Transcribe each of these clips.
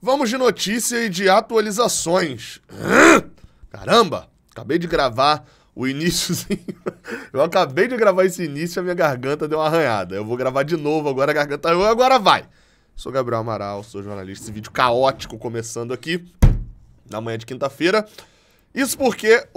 Vamos de notícia e de atualizações. Caramba, acabei de gravar o iníciozinho. Eu acabei de gravar esse início e a minha garganta deu uma arranhada. Eu vou gravar de novo agora, a garganta... Agora vai! Sou Gabriel Amaral, sou jornalista. Esse vídeo caótico começando aqui na manhã de quinta-feira. Isso porque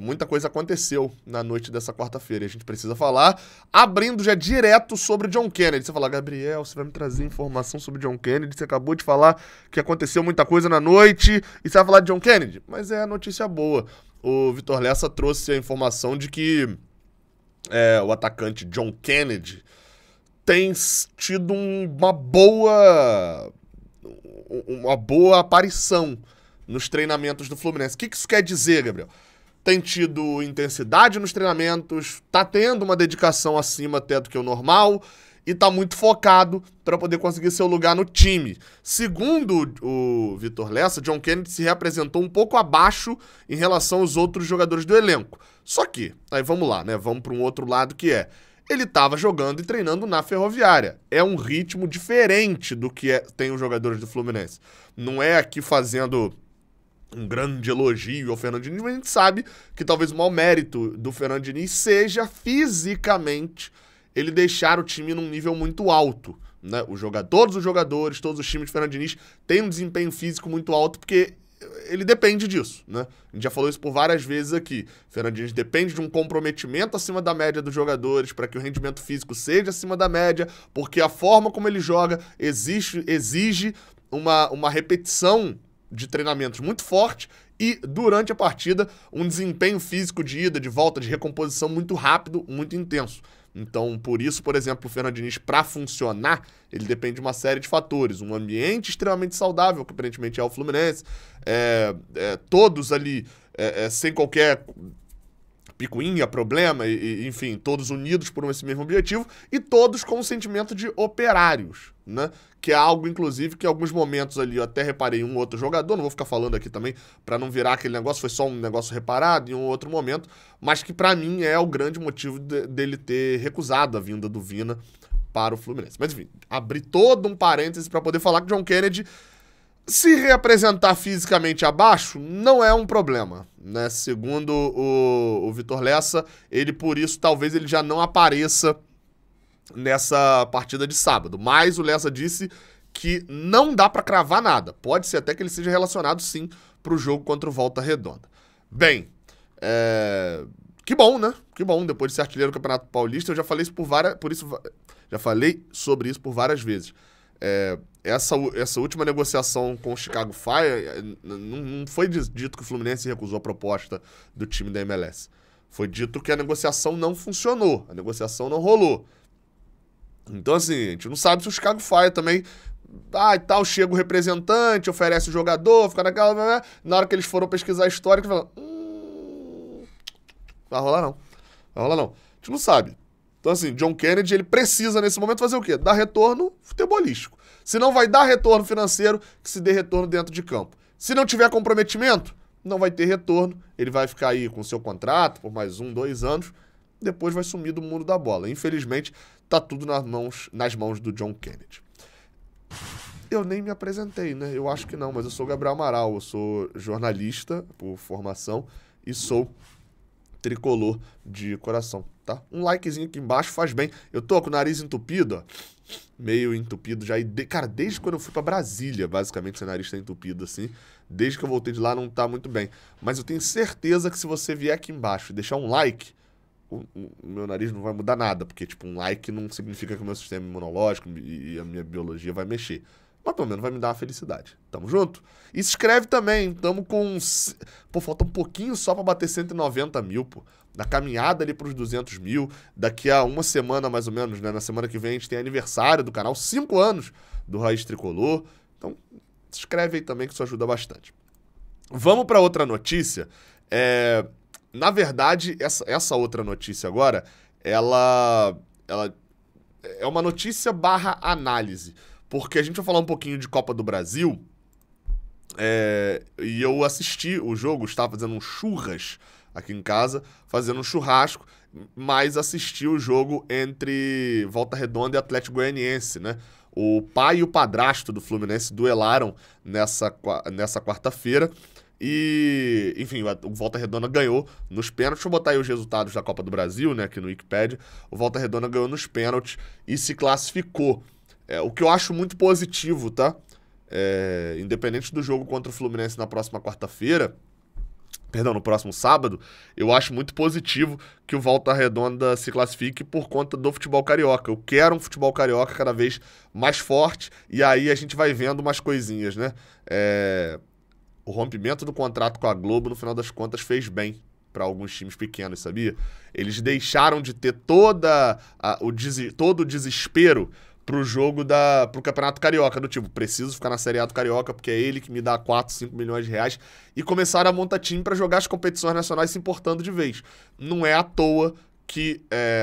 muita coisa aconteceu na noite dessa quarta-feira e a gente precisa falar, abrindo já direto sobre John Kennedy. Você fala, Gabriel, você vai me trazer informação sobre John Kennedy? Você acabou de falar que aconteceu muita coisa na noite e você vai falar de John Kennedy? Mas é a notícia boa. O Vitor Lessa trouxe a informação de que o atacante John Kennedy tem tido uma boa aparição nos treinamentos do Fluminense. O que isso quer dizer, Gabriel? Tem tido intensidade nos treinamentos, tá tendo uma dedicação acima até do que o normal e tá muito focado para poder conseguir seu lugar no time. Segundo o Vitor Lessa, John Kennedy se reapresentou um pouco abaixo em relação aos outros jogadores do elenco. Só que, aí vamos lá, né? Vamos para um outro lado que ele estava jogando e treinando na Ferroviária. É um ritmo diferente do que tem os jogadores do Fluminense. Não é aqui fazendo um grande elogio ao Fernando Diniz, mas a gente sabe que talvez o maior mérito do Fernando Diniz seja fisicamente ele deixar o time num nível muito alto, né? Todos os jogadores, todos os times de Fernando Diniz têm um desempenho físico muito alto porque ele depende disso, né? A gente já falou isso por várias vezes aqui. Fernando Diniz depende de um comprometimento acima da média dos jogadores para que o rendimento físico seja acima da média, porque a forma como ele joga exige uma repetição de treinamentos muito forte e, durante a partida, um desempenho físico de ida, de volta, de recomposição muito rápido, muito intenso. Então, por isso, por exemplo, o Fernando Diniz, para funcionar, ele depende de uma série de fatores. Um ambiente extremamente saudável, que aparentemente é o Fluminense, todos ali sem qualquer picuinha, problema, enfim, todos unidos por esse mesmo objetivo e todos com um sentimento de operários, né? Que é algo, inclusive, que em alguns momentos ali eu até reparei em um outro jogador, não vou ficar falando aqui também para não virar aquele negócio, foi só um negócio reparado em um outro momento, mas que para mim é o grande motivo dele ter recusado a vinda do Vina para o Fluminense. Mas enfim, abri todo um parêntese para poder falar que John Kennedy se reapresentar fisicamente abaixo não é um problema, né? Segundo o Vitor Lessa, ele por isso talvez ele já não apareça nessa partida de sábado. Mas o Lessa disse que não dá para cravar nada. Pode ser até que ele seja relacionado sim para o jogo contra o Volta Redonda. Bem, que bom, né? Que bom, depois de ser artilheiro do Campeonato Paulista, eu já falei já falei sobre isso por várias vezes. Essa última negociação com o Chicago Fire, não foi dito que o Fluminense recusou a proposta do time da MLS. Foi dito que a negociação não funcionou, a negociação não rolou. Então, assim, a gente não sabe se o Chicago Fire também... e tal, chega o representante, oferece o jogador, fica naquela... Na hora que eles foram pesquisar a história, eles falam... Vai rolar não. Vai rolar não. A gente não sabe. Então, assim, John Kennedy, ele precisa, nesse momento, fazer o quê? Dar retorno futebolístico. Se não vai dar retorno financeiro, que se dê retorno dentro de campo. Se não tiver comprometimento, não vai ter retorno. Ele vai ficar aí com o seu contrato por mais 1, 2 anos. Depois vai sumir do mundo da bola. Infelizmente, tá tudo nas mãos do John Kennedy. Eu nem me apresentei, né? Eu acho que não, mas eu sou Gabriel Amaral. Eu sou jornalista por formação e sou tricolor de coração, tá? Um likezinho aqui embaixo faz bem. Eu tô com o nariz entupido, ó. Meio entupido já. Cara, desde quando eu fui pra Brasília, basicamente, esse nariz tá entupido, assim. Desde que eu voltei de lá, não tá muito bem. Mas eu tenho certeza que se você vier aqui embaixo e deixar um like, o meu nariz não vai mudar nada. Porque, tipo, um like não significa que o meu sistema imunológico e a minha biologia vai mexer. Mas pelo menos vai me dar uma felicidade. Tamo junto? E se inscreve também. Tamo com... Pô, falta um pouquinho só pra bater 190 mil, pô. Na caminhada ali pros 200 mil. Daqui a uma semana, mais ou menos, né? Na semana que vem a gente tem aniversário do canal. 5 anos do Raiz Tricolor. Então, se inscreve aí também que isso ajuda bastante. Vamos pra outra notícia. Na verdade, essa outra notícia agora, ela é uma notícia / análise. Porque a gente vai falar um pouquinho de Copa do Brasil e eu assisti o jogo, estava fazendo um churras aqui em casa, fazendo um churrasco, mas assisti o jogo entre Volta Redonda e Atlético Goianiense, né? O pai e o padrasto do Fluminense duelaram nessa quarta-feira. E, enfim, o Volta Redonda ganhou nos pênaltis. Deixa eu botar aí os resultados da Copa do Brasil, né, aqui no Wikipedia. O Volta Redonda ganhou nos pênaltis e se classificou. O que eu acho muito positivo, tá? Independente do jogo contra o Fluminense na próxima quarta-feira, perdão, no próximo sábado, eu acho muito positivo que o Volta Redonda se classifique por conta do futebol carioca. Eu quero um futebol carioca cada vez mais forte e aí a gente vai vendo umas coisinhas, né? O rompimento do contrato com a Globo, no final das contas, fez bem para alguns times pequenos, sabia? Eles deixaram de ter todo o desespero pro jogo pro Campeonato Carioca, do tipo, preciso ficar na Série A do Carioca porque é ele que me dá 4, 5 milhões de reais, e começaram a montar time para jogar as competições nacionais se importando de vez. Não é à toa que,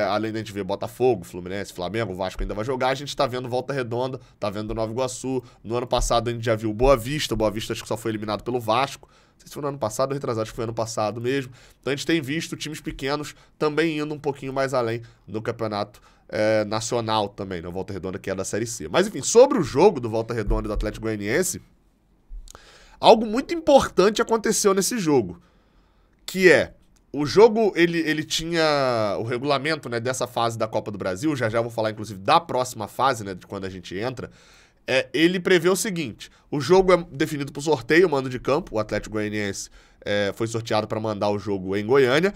além de a gente ver Botafogo, Fluminense, Flamengo, o Vasco ainda vai jogar, a gente tá vendo Volta Redonda, tá vendo Nova Iguaçu. No ano passado a gente já viu Boa Vista acho que só foi eliminado pelo Vasco. Não sei se foi no ano passado ou retrasado, acho que foi ano passado mesmo. Então a gente tem visto times pequenos também indo um pouquinho mais além no campeonato nacional também, né? O Volta Redonda que é da Série C. Mas enfim, sobre o jogo do Volta Redonda e do Atlético Goianiense, algo muito importante aconteceu nesse jogo, que o jogo, ele tinha o regulamento, né, dessa fase da Copa do Brasil, já vou falar inclusive da próxima fase, né, de quando a gente entra. Ele prevê o seguinte: o jogo é definido por sorteio, mando de campo, o Atlético Goianiense foi sorteado para mandar o jogo em Goiânia,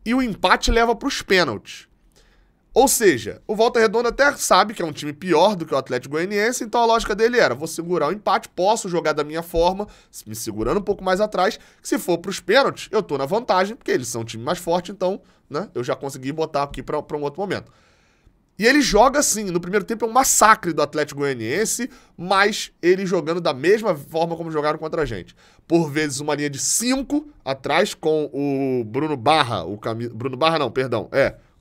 e o empate leva para os pênaltis. Ou seja, o Volta Redonda até sabe que é um time pior do que o Atlético Goianiense, então a lógica dele era: vou segurar o empate, posso jogar da minha forma, me segurando um pouco mais atrás, que se for pros pênaltis, eu tô na vantagem, porque eles são um time mais forte, então, né, eu já consegui botar aqui pra um outro momento. E ele joga assim, no primeiro tempo é um massacre do Atlético Goianiense, mas ele jogando da mesma forma como jogaram contra a gente. Por vezes uma linha de 5 atrás com o Bruno Barra,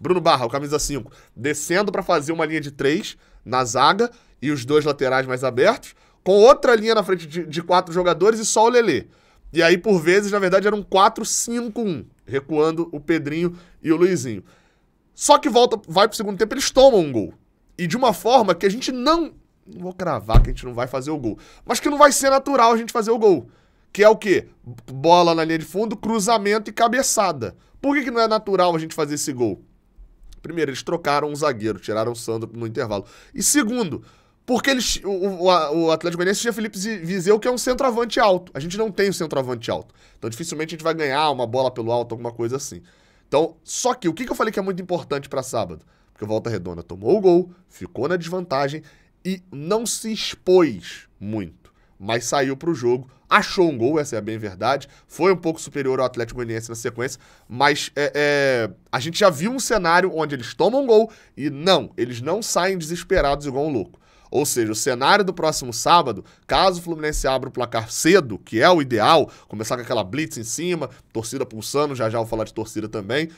Bruno Barra, o camisa 5, descendo para fazer uma linha de 3 na zaga e os dois laterais mais abertos, com outra linha na frente de 4 jogadores e só o Lelê. E aí, por vezes, na verdade, era um 4-5-1, recuando o Pedrinho e o Luizinho. Só que vai pro segundo tempo, eles tomam um gol. E de uma forma que a gente não vou cravar que a gente não vai fazer o gol, mas que não vai ser natural a gente fazer o gol. Que é o quê? Bola na linha de fundo, cruzamento e cabeçada. Por que não é natural a gente fazer esse gol? Primeiro, eles trocaram um zagueiro, tiraram o Sandro no intervalo. E segundo, porque o Atlético Goianiense tinha Felipe Viseu, que é um centroavante alto. A gente não tem um centroavante alto. Então, dificilmente a gente vai ganhar uma bola pelo alto, alguma coisa assim. Então, só que o que eu falei que é muito importante para sábado? Porque o Volta Redonda tomou o gol, ficou na desvantagem e não se expôs muito, mas saiu pro jogo, achou um gol, essa é a bem verdade, foi um pouco superior ao Atlético Goianiense na sequência, mas a gente já viu um cenário onde eles tomam um gol e eles não saem desesperados igual um louco. Ou seja, o cenário do próximo sábado, caso o Fluminense abra o placar cedo, que é o ideal, começar com aquela blitz em cima, torcida pulsando, já vou falar de torcida também.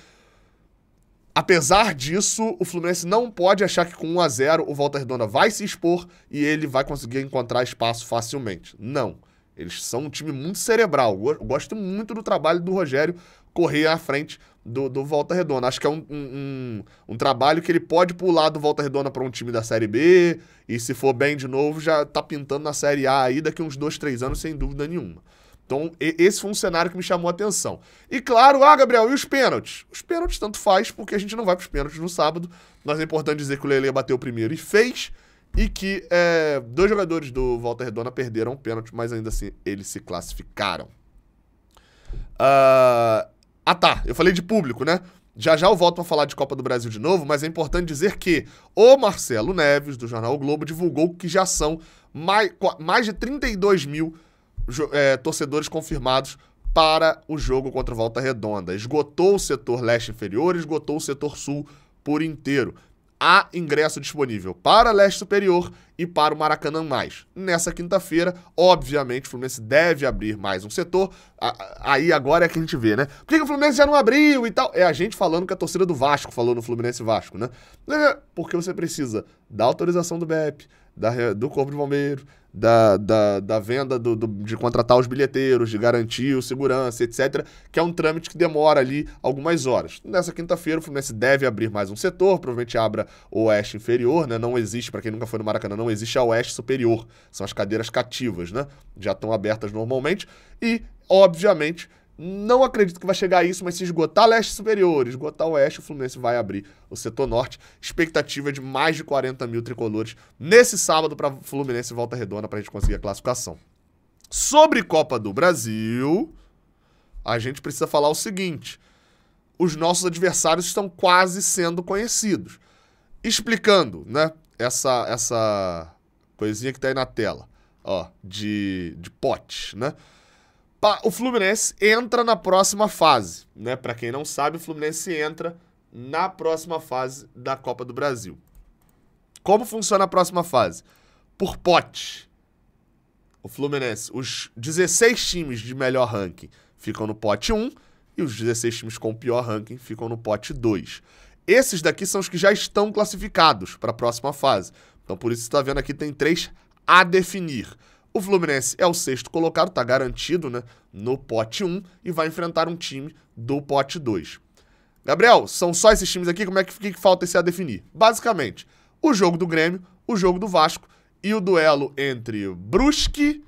Apesar disso, o Fluminense não pode achar que com 1-0 o Volta Redonda vai se expor e ele vai conseguir encontrar espaço facilmente. Não. Eles são um time muito cerebral. Eu gosto muito do trabalho do Rogério correr à frente do Volta Redonda. Acho que é um trabalho que ele pode pular do Volta Redonda para um time da Série B e, se for bem de novo, já tá pintando na Série A aí daqui uns 2, 3 anos, sem dúvida nenhuma. Então, esse foi um cenário que me chamou a atenção. E claro, Gabriel, e os pênaltis? Os pênaltis tanto faz, porque a gente não vai para os pênaltis no sábado, mas é importante dizer que o Lelê bateu primeiro e fez, e que 2 jogadores do Volta Redonda perderam o pênalti, mas ainda assim eles se classificaram. Tá, eu falei de público, né? Já eu volto para falar de Copa do Brasil de novo, mas é importante dizer que o Marcelo Neves, do Jornal o Globo, divulgou que já são mais de 32 mil torcedores confirmados para o jogo contra o Volta Redonda. Esgotou o setor leste inferior, esgotou o setor sul por inteiro. Há ingresso disponível para leste superior e para o Maracanã+. Nessa quinta-feira, obviamente, o Fluminense deve abrir mais um setor. Aí agora é que a gente vê, né? Por que o Fluminense já não abriu e tal? É a gente falando que a torcida do Vasco falou no Fluminense Vasco, né? Porque você precisa da autorização do BEP, do Corpo de Bombeiros, da venda de contratar os bilheteiros, de garantir o segurança, etc., que é um trâmite que demora ali algumas horas. Nessa quinta-feira, o Fluminense deve abrir mais um setor, provavelmente abra o Oeste Inferior, né? Não existe, para quem nunca foi no Maracanã, não existe a Oeste Superior. São as cadeiras cativas, né? Já estão abertas normalmente e, obviamente, não acredito que vai chegar a isso, mas se esgotar Leste Superior, esgotar o Oeste, o Fluminense vai abrir o setor Norte. Expectativa de mais de 40 mil tricolores nesse sábado para Fluminense e Volta Redonda para a gente conseguir a classificação. Sobre Copa do Brasil, a gente precisa falar o seguinte: os nossos adversários estão quase sendo conhecidos. Explicando, né, essa coisinha que tá aí na tela, ó, de potes, né? O Fluminense entra na próxima fase, né? Para quem não sabe, o Fluminense entra na próxima fase da Copa do Brasil. Como funciona a próxima fase? Por pote. O Fluminense, os 16 times de melhor ranking ficam no pote 1 e os 16 times com pior ranking ficam no pote 2. Esses daqui são os que já estão classificados para a próxima fase. Então, por isso você está vendo aqui, tem 3 a definir. O Fluminense é o 6º colocado, está garantido, né, no pote 1 e vai enfrentar um time do pote 2. Gabriel, são só esses times aqui? Como é que falta esse a definir? Basicamente, o jogo do Grêmio, o jogo do Vasco e o duelo entre Brusque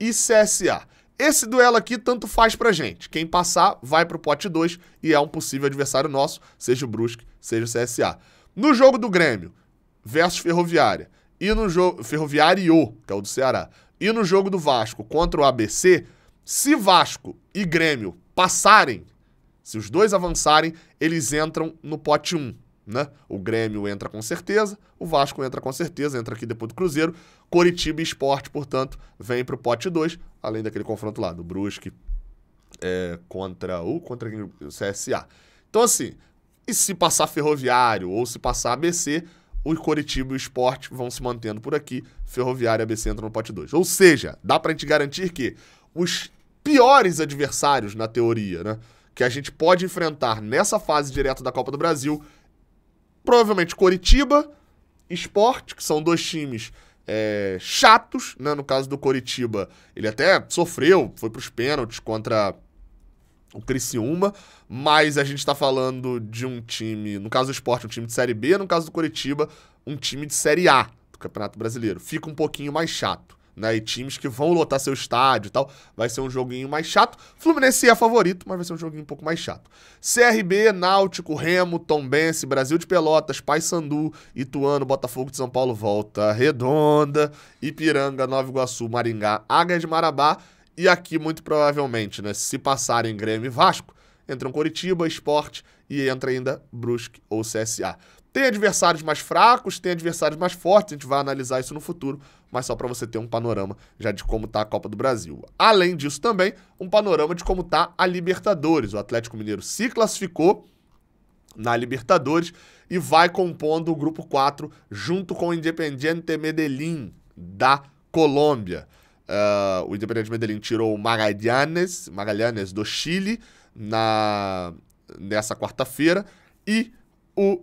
e CSA. Esse duelo aqui tanto faz pra gente. Quem passar vai pro pote 2 e é um possível adversário nosso, seja o Brusque, seja o CSA. No jogo do Grêmio versus Ferroviária, e no jogo Ferroviário, que é o do Ceará, e no jogo do Vasco contra o ABC, se Vasco e Grêmio passarem, se os dois avançarem, eles entram no pote 1, né? O Grêmio entra com certeza, o Vasco entra com certeza, entra aqui depois do Cruzeiro, Coritiba e Sport, portanto, vem pro pote 2, além daquele confronto lá do Brusque contra o CSA. Então assim, e se passar Ferroviário ou se passar ABC, o Coritiba e o Sport vão se mantendo por aqui, Ferroviária e ABC entram no pote 2. Ou seja, dá pra gente garantir que os piores adversários, na teoria, né, que a gente pode enfrentar nessa fase direta da Copa do Brasil, provavelmente Coritiba, Sport, que são 2 times chatos, né? No caso do Coritiba, ele até sofreu, foi pros pênaltis contra o Criciúma, mas a gente tá falando de um time, no caso do Sport, um time de Série B, no caso do Coritiba, um time de Série A do Campeonato Brasileiro. Fica um pouquinho mais chato, né? E times que vão lotar seu estádio e tal, vai ser um joguinho mais chato. Fluminense é favorito, mas vai ser um joguinho um pouco mais chato. CRB, Náutico, Remo, Tombense, Brasil de Pelotas, Paysandu, Ituano, Botafogo de São Paulo, Volta Redonda, Ipiranga, Nova Iguaçu, Maringá, Águia de Marabá. E aqui, muito provavelmente, né, se passarem Grêmio e Vasco, entram Coritiba, Sport e entra ainda Brusque ou CSA. Tem adversários mais fracos, tem adversários mais fortes, a gente vai analisar isso no futuro, mas só para você ter um panorama já de como tá a Copa do Brasil. Além disso também, um panorama de como tá a Libertadores. O Atlético Mineiro se classificou na Libertadores e vai compondo o grupo 4 junto com o Independiente Medellín da Colômbia. O Independiente Medellín tirou o Magallanes do Chile nessa quarta-feira e o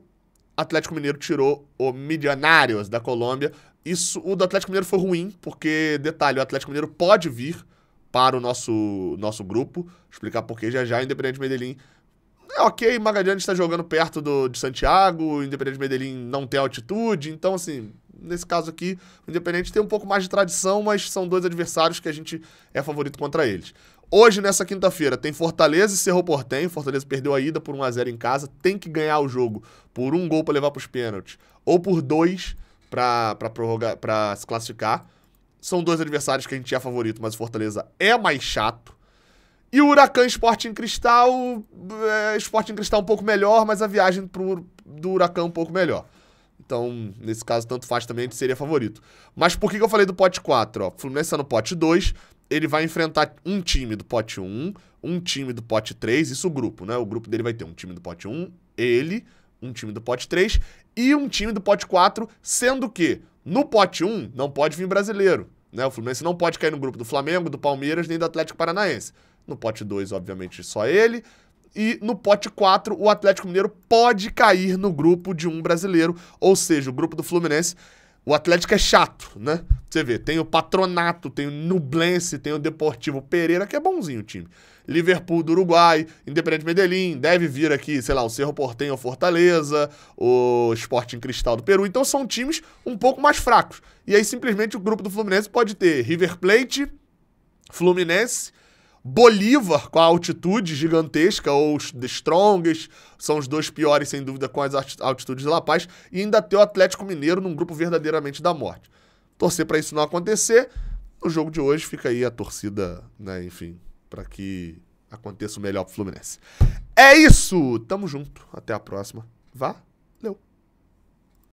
Atlético Mineiro tirou o Millonarios da Colômbia. O do Atlético Mineiro foi ruim, porque, detalhe, o Atlético Mineiro pode vir para o nosso grupo. Vou explicar por que já. O Independiente Medellín ok, Magallanes está jogando perto de Santiago, o Independiente Medellín não tem altitude, então assim, nesse caso aqui, o Independiente tem um pouco mais de tradição, mas são 2 adversários que a gente é favorito contra eles. Hoje, nessa quinta-feira, tem Fortaleza e Cerro Porteño. Fortaleza perdeu a ida por 1-0 em casa, tem que ganhar o jogo por 1 gol para levar para os pênaltis, ou por 2 para se classificar. São 2 adversários que a gente é favorito, mas o Fortaleza é mais chato. E o Huracan Sporting Cristal, Sporting Cristal um pouco melhor, mas a viagem do Huracan um pouco melhor. Então, nesse caso, tanto faz também, a gente seria favorito. Mas por que eu falei do pote 4? Ó, o Fluminense está no pote 2, ele vai enfrentar um time do pote 1, um time do pote 3, isso o grupo, né? O grupo dele vai ter um time do pote 1, ele, um time do pote 3 e um time do pote 4, sendo que no pote 1 não pode vir brasileiro, né? O Fluminense não pode cair no grupo do Flamengo, do Palmeiras, nem do Atlético Paranaense. No pote 2, obviamente, só ele. E no pote 4, o Atlético Mineiro pode cair no grupo de um brasileiro, ou seja, o grupo do Fluminense O Atlético é chato, né? Você vê, tem o Patronato, tem o Nublense, tem o Deportivo Pereira, que é bonzinho o time. Liverpool do Uruguai, Independiente Medellín, deve vir aqui, sei lá, o Cerro Porteño ou Fortaleza, o Sporting Cristal do Peru. Então são times um pouco mais fracos. E aí simplesmente o grupo do Fluminense pode ter River Plate, Fluminense, Bolívar com a altitude gigantesca, ou os The Strongest, são os dois piores, sem dúvida, com as altitudes de La Paz, e ainda ter o Atlético Mineiro num grupo verdadeiramente da morte. Torcer para isso não acontecer. No jogo de hoje fica aí a torcida, né, enfim, para que aconteça o melhor pro Fluminense. É isso! Tamo junto. Até a próxima. Valeu!